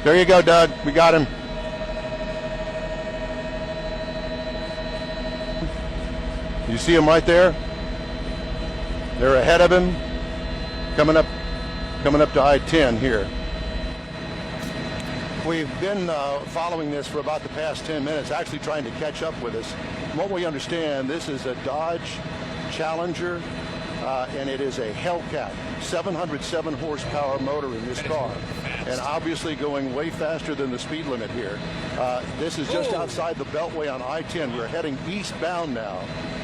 There you go, Doug. We got him. You see him right there? They're ahead of him, coming up to I-10 here. We've been following this for about the past 10 minutes, actually trying to catch up with us. From what we understand, this is a Dodge Challenger, and it is a Hellcat, 707 horsepower motor in this car, and obviously going way faster than the speed limit here. This is just outside the Beltway on I-10. We're heading eastbound now,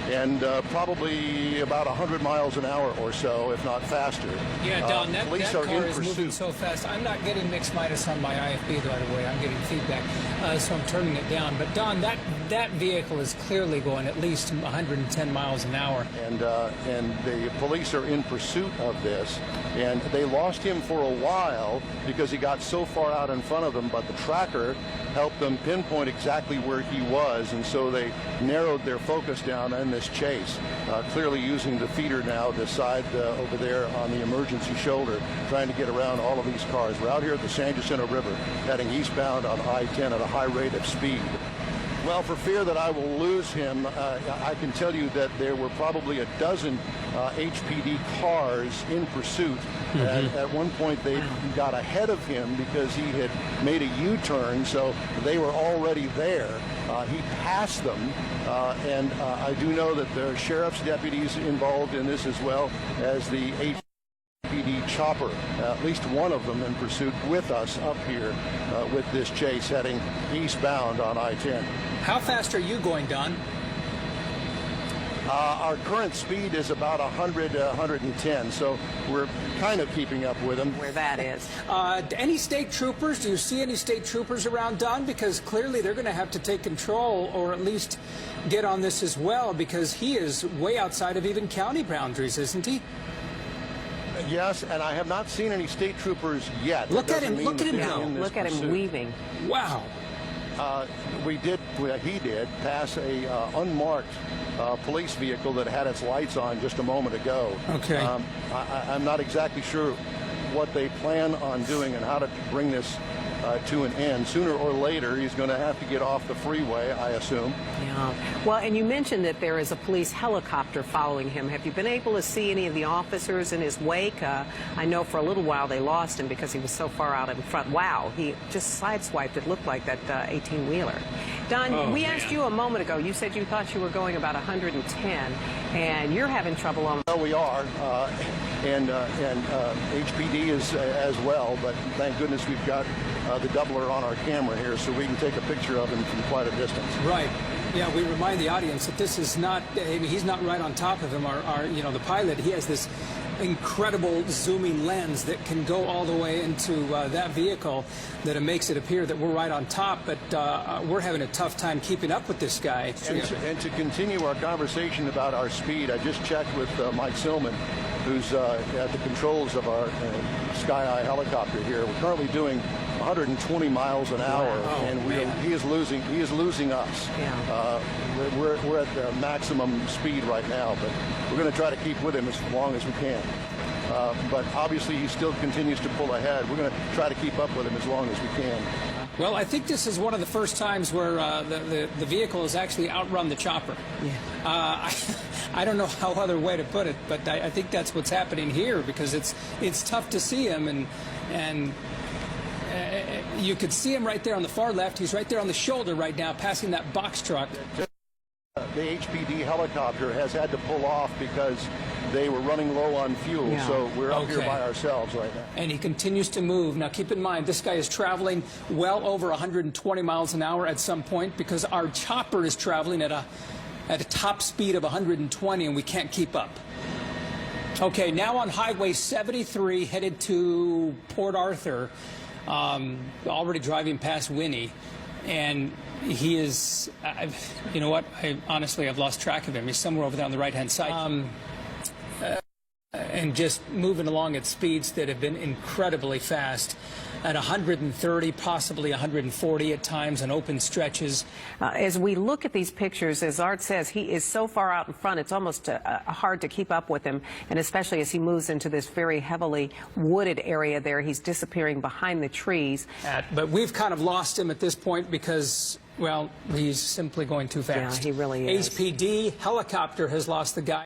and probably about 100 miles an hour or so, if not faster. Yeah, Don, that car is pursuit. moving so fast. I'm not getting mixed minus on my IFB, by the way. I'm getting feedback, so I'm turning it down. But, Don, that vehicle is clearly going at least 110 miles an hour. And the police are in pursuit of this, and they lost him for a while because he got so far out in front of them, but the tracker helped them pinpoint exactly where he was, and so they narrowed their focus down in this chase, clearly using the feeder now, this side over there on the emergency shoulder, trying to get around all of these cars. We're out here at the San Jacinto River, heading eastbound on I-10 at a high rate of speed. Well, for fear that I will lose him, I can tell you that there were probably a dozen HPD cars in pursuit. At one point, they got ahead of him because he had made a U-turn, so they were already there. He passed them, and I do know that there are sheriff's deputies involved in this as well as the HPD chopper, at least one of them in pursuit with us up here with this chase heading eastbound on I-10. How fast are you going, Don? Our current speed is about 100, 110, so we're kind of keeping up with him. Where that is. Any state troopers? Do you see any state troopers around, Don? Because clearly they're going to have to take control, or at least get on this as well, because he is way outside of even county boundaries, isn't he? Yes, and I have not seen any state troopers yet. Look at him go. Look at him weaving. Wow. He did pass a unmarked police vehicle that had its lights on just a moment ago. Okay. I'm not exactly sure what they plan on doing and how to bring this to an end. Sooner or later, he's going to have to get off the freeway, I assume. Yeah. Well, and you mentioned that there is a police helicopter following him. Have you been able to see any of the officers in his wake? I know for a little while they lost him because he was so far out in front. Wow, he just sideswiped it. Looked like that 18-wheeler. Don, we asked you a moment ago. You said you thought you were going about 110, and you're having trouble on. Well, we are, and HPD is as well. But thank goodness we've got the doubler on our camera here, so we can take a picture of him from quite a distance. Right. Yeah, we remind the audience that this is not, he's not right on top of him. The pilot, he has this incredible zooming lens that can go all the way into that vehicle, that it makes it appear that we're right on top, but we're having a tough time keeping up with this guy. And to continue our conversation about our speed, I just checked with Mike Silman, who's at the controls of our Sky Eye helicopter here. We're currently doing 120 miles an hour, and he is losing us. Yeah. We're at the maximum speed right now, but we're going to try to keep with him as long as we can. But obviously, he still continues to pull ahead. We're going to try to keep up with him as long as we can. Well, I think this is one of the first times where the vehicle has actually outrun the chopper. Yeah. I don't know how other way to put it, but I think that's what's happening here, because it's tough to see him, and you could see him right there on the far left. He's right there on the shoulder right now, passing that box truck. The HPD helicopter has had to pull off because they were running low on fuel, so we're up here by ourselves right now. And he continues to move. Now, keep in mind, this guy is traveling well over 120 miles an hour at some point, because our chopper is traveling at a top speed of 120, and we can't keep up. Okay, now on Highway 73, headed to Port Arthur, already driving past Winnie, and he is, you know what, honestly, I've lost track of him. He's somewhere over there on the right-hand side. And just moving along at speeds that have been incredibly fast. at 130, possibly 140 at times on open stretches. As we look at these pictures, as Art says, he is so far out in front, it's almost hard to keep up with him, and especially as he moves into this very heavily wooded area there, he's disappearing behind the trees. But we've kind of lost him at this point because, well, he's simply going too fast. Yeah, he really is. HPD helicopter has lost the guy.